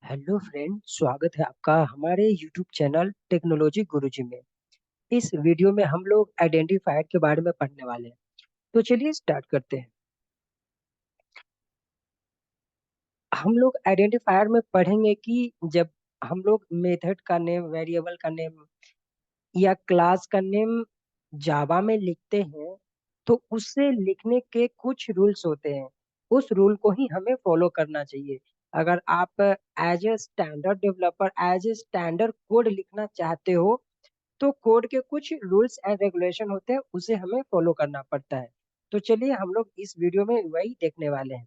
Hello friend, स्वागत है आपका हमारे यूट्यूब चैनल टेक्नोलॉजी गुरुजी में। इस वीडियो में हम लोग आइडेंटिफायर के बारे में पढ़ने वाले हैं। तो चलिए स्टार्ट करते हैं। हम लोग आइडेंटिफायर में पढ़ेंगे कि जब हम लोग मेथड का नेम, वेरिएबल का नेम या क्लास का नेम जावा में लिखते हैं तो उससे लिखने के कुछ रूल्स होते हैं। उस रूल को ही हमें फॉलो करना चाहिए। अगर आप as a standard developer, as a standard code लिखना चाहते हो तो कोड के कुछ रूल्स एंड रेगुलेशन होते हैं, उसे हमें फॉलो करना पड़ता है। तो चलिए हम लोग इस वीडियो में वही देखने वाले हैं।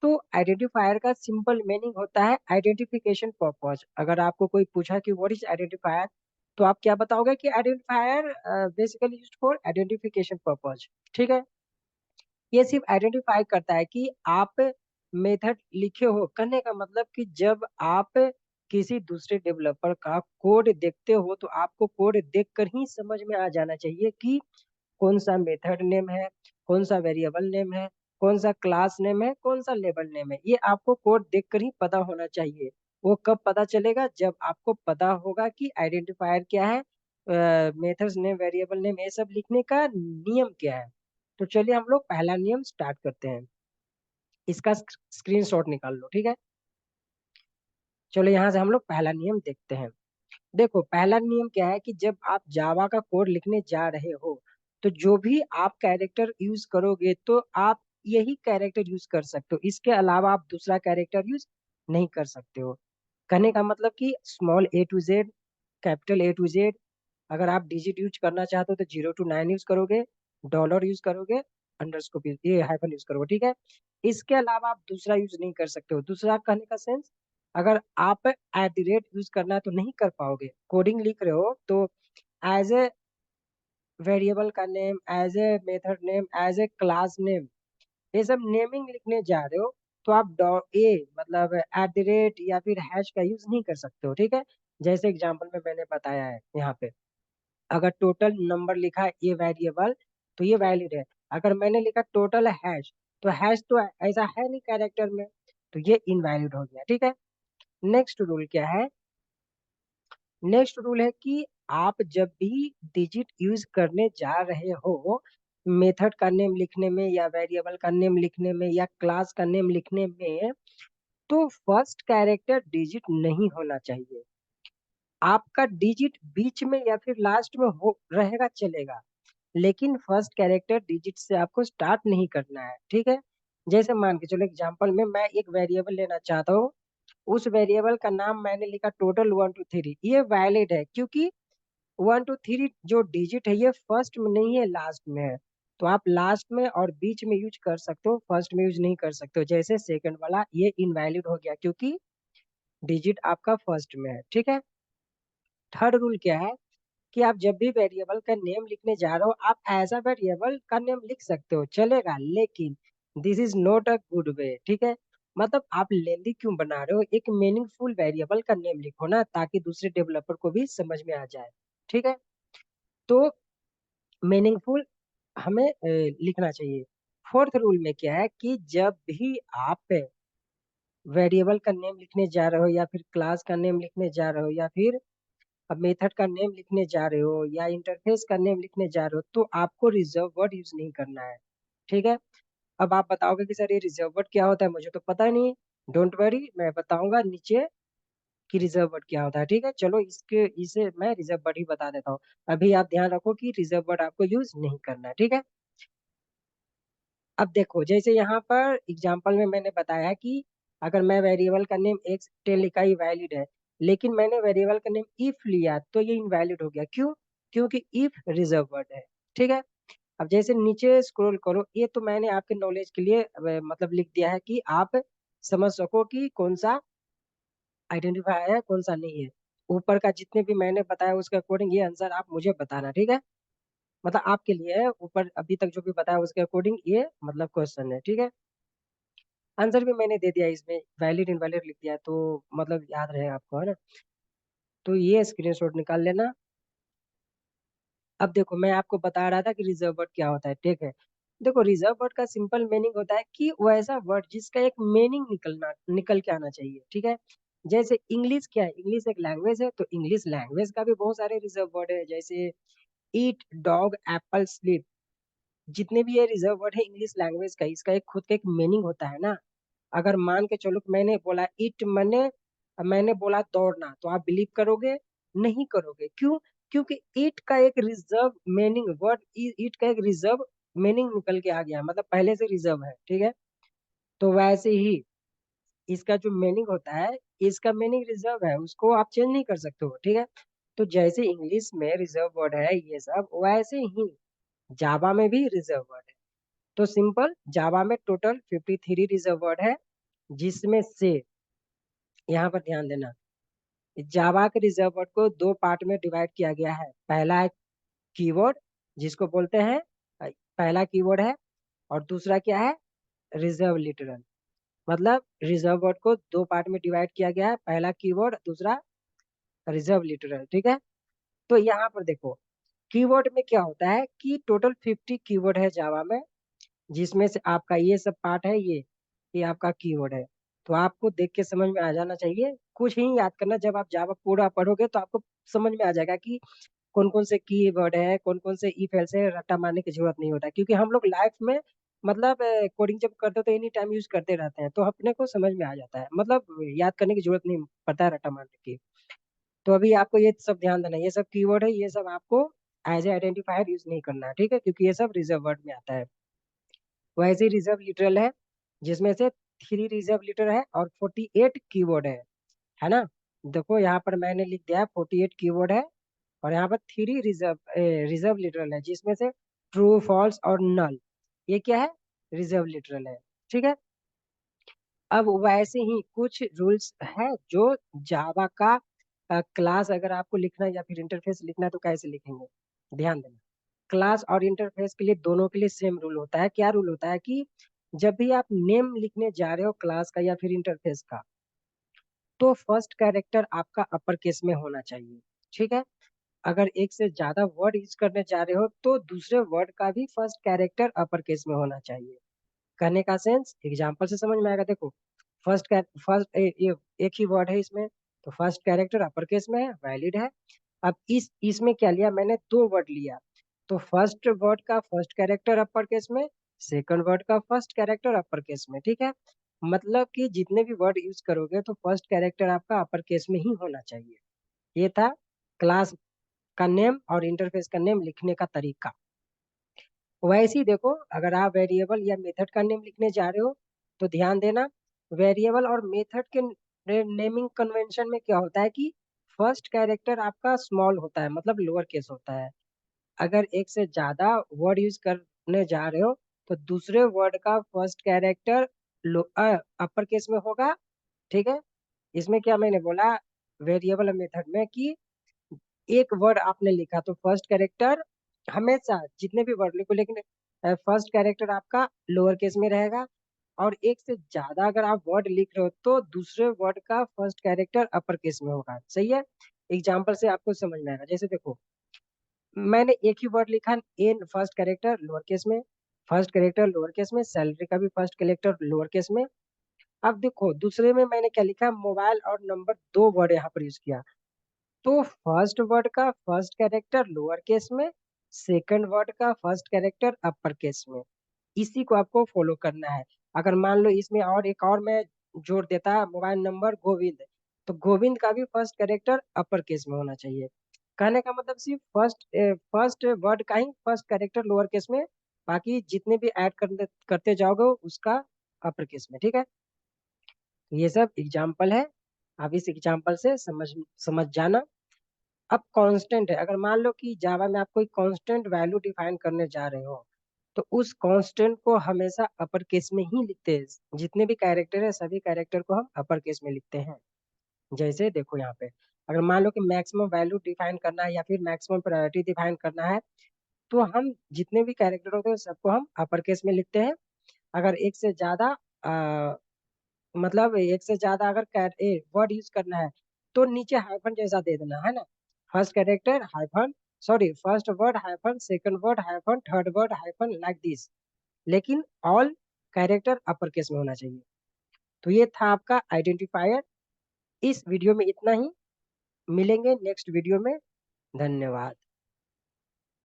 तो आइडेंटिफायर का सिंपल मीनिंग होता है आइडेंटिफिकेशन पर्पस। अगर आपको कोई पूछा कि व्हाट इज आइडेंटिफायर, तो आप क्या बताओगे कि identifier basically used for identification purpose. ठीक है। ये सिर्फ आइडेंटिफाई करता है कि आप मेथड लिखे हो। करने का मतलब कि जब आप किसी दूसरे डेवलपर का कोड देखते हो तो आपको कोड देखकर ही समझ में आ जाना चाहिए कि कौन सा मेथड नेम है, कौन सा वेरिएबल नेम है, कौन सा क्लास नेम है, कौन सा लेबल नेम है। ये आपको कोड देखकर ही पता होना चाहिए। वो कब पता चलेगा? जब आपको पता होगा कि आइडेंटिफायर क्या है, मेथड्स नेम, वेरिएबल नेम, ये सब लिखने का नियम क्या है। तो चलिए हम लोग पहला नियम स्टार्ट करते हैं। इसका स्क्रीनशॉट निकाल लो, ठीक है। चलो यहाँ से हम लोग पहला नियम देखते हैं। देखो, पहला नियम क्या है कि जब आप जावा का कोड लिखने जा रहे हो तो जो भी आप कैरेक्टर यूज करोगे तो आप यही कैरेक्टर यूज कर सकते हो। इसके अलावा आप दूसरा कैरेक्टर यूज नहीं कर सकते हो। कहने का मतलब कि small A to Z, capital A to Z. अगर आप डिजिट यूज करना चाहते हो तो 0 to 9 यूज करोगे, डॉलर यूज करोगे, अंडरस्कोर ये हाइफन यूज करोगे, ठीक है। इसके अलावा आप दूसरा यूज नहीं कर सकते हो। दूसरा कहने का सेंस, अगर आप एट द रेट यूज करना है तो नहीं कर पाओगे। कोडिंग लिख रहे हो तो एज ए वेरिएबल का name, as a method name, as a class name, ये सब नेमिंग लिखने जा रहे हो तो आप ए मतलब एट द रेट या फिर हैश का यूज नहीं कर सकते हो, ठीक है। जैसे एग्जांपल में मैंने बताया है यहाँ पे, अगर टोटल नंबर लिखा है ये वेरिएबल तो ये वैलिड है। अगर मैंने लिखा टोटल हैश तो हैश तो ऐसा है नहीं कैरेक्टर में, तो ये इनवैलिड हो गया, ठीक है। नेक्स्ट रूल क्या है? नेक्स्ट रूल है कि आप जब भी डिजिट यूज करने जा रहे हो मेथड का नेम लिखने में या वेरिएबल का नेम लिखने में या क्लास का नेम लिखने में, तो फर्स्ट कैरेक्टर डिजिट नहीं होना चाहिए। आपका डिजिट बीच में या फिर लास्ट में हो रहेगा चलेगा, लेकिन फर्स्ट कैरेक्टर डिजिट से आपको स्टार्ट नहीं करना है, ठीक है। जैसे मान के चलो एग्जांपल में मैं एक वेरिएबल लेना चाहता हूँ। उस वेरिएबल का नाम मैंने लिखा टोटल 1 2 3। ये वैलिड है क्योंकि 1 2 3 जो डिजिट है ये फर्स्ट में नहीं है, लास्ट में है। तो आप लास्ट में और बीच में यूज कर सकते हो, फर्स्ट में यूज नहीं कर सकते हो। जैसे सेकंड वाला ये इनवैलिड हो गया क्योंकि डिजिट आपका फर्स्ट में है, ठीक है। थर्ड रूल क्या है कि आप जब भी वेरिएबल का नेम लिखने जा रहे हो आप ऐसा वेरिएबल का नेम लिख सकते हो, चलेगा, लेकिन this is not a good way, ठीक है। मतलब आप लेंदी क्यों बना रहे हो? एक मीनिंगफुल वेरिएबल का नेम लिखो ना, ताकि दूसरे डेवलपर को भी समझ में आ जाए, ठीक है। तो मीनिंगफुल हमें लिखना चाहिए। फोर्थ रूल में क्या है कि जब भी आप वेरिएबल का नेम लिखने जा रहे हो या फिर क्लास का नेम लिखने जा रहे हो या फिर अब मेथड का नेम लिखने जा रहे हो या इंटरफेस का नेम लिखने जा रहे हो तो आपको रिजर्व वर्ड यूज नहीं करना है, ठीक है। अब आप बताओगे कि सर ये रिजर्व वर्ड क्या होता है, मुझे तो पता नहीं। डोंट वरी, मैं बताऊंगा नीचे कि रिजर्व वर्ड क्या होता है, ठीक है। चलो इसे मैं रिजर्व वर्ड ही बता देता हूँ। अभी आप ध्यान रखो कि रिजर्व वर्ड आपको यूज नहीं करना है, ठीक है। अब देखो, जैसे यहाँ पर एग्जाम्पल में मैंने बताया कि अगर मैं वेरिएबल का नेम एक्स 10 लिखा ही वैलिड है, लेकिन मैंने वेरिएबल का नेम इफ लिया तो ये इनवैलिड हो गया। क्यों? क्योंकि इफ रिजर्व वर्ड है, ठीक है। अब जैसे नीचे स्क्रॉल करो, ये तो मैंने आपके नॉलेज के लिए मतलब लिख दिया है कि आप समझ सको कि कौन सा आइडेंटिफायर है कौन सा नहीं है। ऊपर का जितने भी मैंने बताया उसके अकॉर्डिंग ये आंसर आप मुझे बताना, ठीक है। मतलब आपके लिए है, ऊपर अभी तक जो भी बताया उसके अकॉर्डिंग ये मतलब क्वेश्चन है, ठीक है। आंसर भी मैंने दे दिया, इसमें वैलिड इनवैलिड लिख दिया है, तो मतलब याद रहे आपको, है ना। तो ये स्क्रीनशॉट निकाल लेना। अब देखो, मैं आपको बता रहा था कि रिजर्व वर्ड क्या होता है, ठीक है। देखो, रिजर्व वर्ड का सिंपल मीनिंग होता है कि वो ऐसा वर्ड जिसका एक मीनिंग निकल के आना चाहिए, ठीक है। जैसे इंग्लिश क्या है, इंग्लिश एक लैंग्वेज है, तो इंग्लिश लैंग्वेज का भी बहुत सारे रिजर्व वर्ड है, जैसे ईट, डॉग, एप्पल, स्लीप। जितने भी ये रिजर्व वर्ड है इंग्लिश लैंग्वेज का, इसका एक खुद का एक मीनिंग होता है ना। अगर मान के चलो कि मैंने बोला इट, मैंने बोला दौड़ना, तो आप बिलीव करोगे? नहीं करोगे। क्यों? क्योंकि इट का एक रिजर्व मीनिंग, वर्ड इट का एक रिजर्व मीनिंग निकल के आ गया, मतलब पहले से रिजर्व है, ठीक है। तो वैसे ही इसका जो मीनिंग होता है, इसका मीनिंग रिजर्व है, उसको आप चेंज नहीं कर सकते हो, ठीक है। तो जैसे इंग्लिश में रिजर्व वर्ड है ये सब, वैसे ही जावा में भी रिजर्व वर्ड है। तो सिंपल, जावा में टोटल 53 रिजर्व वर्ड है, जिसमें से यहाँ पर ध्यान देना, जावा के रिजर्व वर्ड को दो पार्ट में डिवाइड किया गया है। पहला है कीवर्ड, जिसको बोलते हैं पहला कीवर्ड है, और दूसरा क्या है, रिजर्व लिटरल। मतलब रिजर्व वर्ड को दो पार्ट में डिवाइड किया गया है, पहला कीवर्ड, दूसरा रिजर्व लिटरल, ठीक है। तो यहाँ पर देखो, कीवर्ड में क्या होता है कि टोटल 50 कीवर्ड है जावा में, जिसमें से आपका ये सब पार्ट है, ये आपका कीवर्ड है। तो आपको देख के समझ में आ जाना चाहिए, कुछ ही याद करना, जब आप जावा पूरा पढ़ोगे तो आपको समझ में आ जाएगा कि कौन कौन से कीवर्ड है, कौन कौन से इफ एल्स है, रट्टा मारने की जरूरत नहीं होता, क्योंकि हम लोग लाइफ में मतलब कोडिंग जब करते हो तो एनी टाइम यूज करते रहते हैं, तो अपने को समझ में आ जाता है, मतलब याद करने की जरूरत नहीं पड़ता है रट्टा मारने की। तो अभी आपको ये सब ध्यान देना है, ये सब कीवर्ड है, ये सब आपको एज ए आइडेंटिफायर यूज नहीं करना है, ठीक है, क्योंकि ये सब रिजर्व वर्ड में आता है। वैसे ही रिजर्व लिटरल है, जिसमें से 3 रिजर्व लिटर है और 48 कीवर्ड है ना। देखो यहाँ पर मैंने लिख दिया है 48 कीवर्ड है, और यहाँ पर 3 रिजर्व लिटरल है, जिसमें से ट्रू, फॉल्स और नल, ये क्या है, रिजर्व लिटरल है, ठीक है। अब वैसे ही कुछ रूल्स है जो जावा का क्लास अगर आपको लिखना है या फिर इंटरफेस लिखना है तो कैसे लिखेंगे, ध्यान देना। क्लास और इंटरफेस के लिए, दोनों के लिए सेम रूल होता है। क्या रूल होता है कि जब भी आप नेम लिखने जा रहे हो क्लास का या फिर इंटरफेस का, तो फर्स्ट कैरेक्टर आपका अपर केस में होना चाहिए, ठीक है। अगर एक से ज्यादा वर्ड यूज करने जा रहे हो तो दूसरे वर्ड का भी फर्स्ट कैरेक्टर अपर केस में होना चाहिए। कहने का सेंस एग्जाम्पल से समझ में आएगा। देखो, एक ही वर्ड है इसमें, तो फर्स्ट कैरेक्टर अपर केस में है, वैलिड है। अब इसमें क्या लिया मैंने, दो वर्ड लिया, तो फर्स्ट वर्ड का फर्स्ट कैरेक्टर अपर केस में, सेकंड वर्ड का फर्स्ट कैरेक्टर अपर केस में, ठीक है। मतलब कि जितने भी वर्ड यूज करोगे तो फर्स्ट कैरेक्टर आपका अपर केस में ही होना चाहिए। ये था क्लास का नेम और इंटरफेस का नेम लिखने का तरीका। वैसे ही देखो, अगर आप वेरिएबल या मेथड का नेम लिखने जा रहे हो तो ध्यान देना, वेरिएबल और मेथड के नेमिंग कन्वेंशन में क्या होता है कि फर्स्ट कैरेक्टर आपका स्मॉल होता है, मतलब लोअर केस होता है। अगर एक से ज्यादा वर्ड यूज करने जा रहे हो तो दूसरे वर्ड का फर्स्ट कैरेक्टर अपर केस में होगा, ठीक है। इसमें क्या मैंने बोला, वेरिएबल मेथड में कि एक वर्ड आपने लिखा तो फर्स्ट कैरेक्टर हमेशा, जितने भी वर्ड लिखो, लेकिन फर्स्ट कैरेक्टर आपका लोअर केस में रहेगा। और एक से ज्यादा अगर आप वर्ड लिख रहे हो तो दूसरे वर्ड का फर्स्ट कैरेक्टर अपर केस में होगा, सही है। एग्जाम्पल से आपको समझ में आएगा, जैसे देखो, मैंने एक ही वर्ड लिखा, an first character lower case में, फर्स्ट कैरेक्टर लोअर केस में, सैलरी का भी फर्स्ट कैरेक्टर लोअर केस में। अब देखो दूसरे में मैंने क्या लिखा, मोबाइल और नंबर, दो वर्ड यहाँ पर यूज किया, तो फर्स्ट वर्ड का फर्स्ट कैरेक्टर लोअर केस में, सेकंड वर्ड का फर्स्ट कैरेक्टर अपर केस में। इसी को आपको फॉलो करना है। अगर मान लो इसमें और एक और मैं जोड़ देता, मोबाइल नंबर गोविंद, तो गोविंद का भी फर्स्ट कैरेक्टर अपर केस में होना चाहिए। कहने का मतलब सिर्फ फर्स्ट वर्ड का ही फर्स्ट कैरेक्टर लोअर केस में, बाकी जितने भी ऐड करते जाओगे उसका अपर केस में, ठीक है। ये सब एग्जाम्पल है, आप इस एग्जाम्पल से समझ समझ जाना। अब कांस्टेंट है, अगर मान लो कि जावा में आप कोई कांस्टेंट वैल्यू डिफाइन करने जा रहे हो, तो उस कांस्टेंट को हमेशा अपर केस में ही लिखते हैं। जितने भी कैरेक्टर है सभी कैरेक्टर को हम अपर केस में लिखते हैं। जैसे देखो यहाँ पे, अगर मान लो कि मैक्सिमम वैल्यू डिफाइन करना है या फिर मैक्सिमम प्रायोरिटी डिफाइन करना है, तो हम जितने भी कैरेक्टर होते हैं सबको हम अपर केस में लिखते हैं। अगर एक से ज्यादा मतलब एक से ज्यादा अगर वर्ड यूज करना है तो नीचे हाइफन जैसा दे देना है ना, first character hyphen, sorry first word hyphen, second word hyphen, third word hyphen, like this. लेकिन ऑल कैरेक्टर अपर केस में होना चाहिए। तो ये था आपका आइडेंटिफायर। इस वीडियो में इतना ही। मिलेंगे नेक्स्ट वीडियो में। धन्यवाद।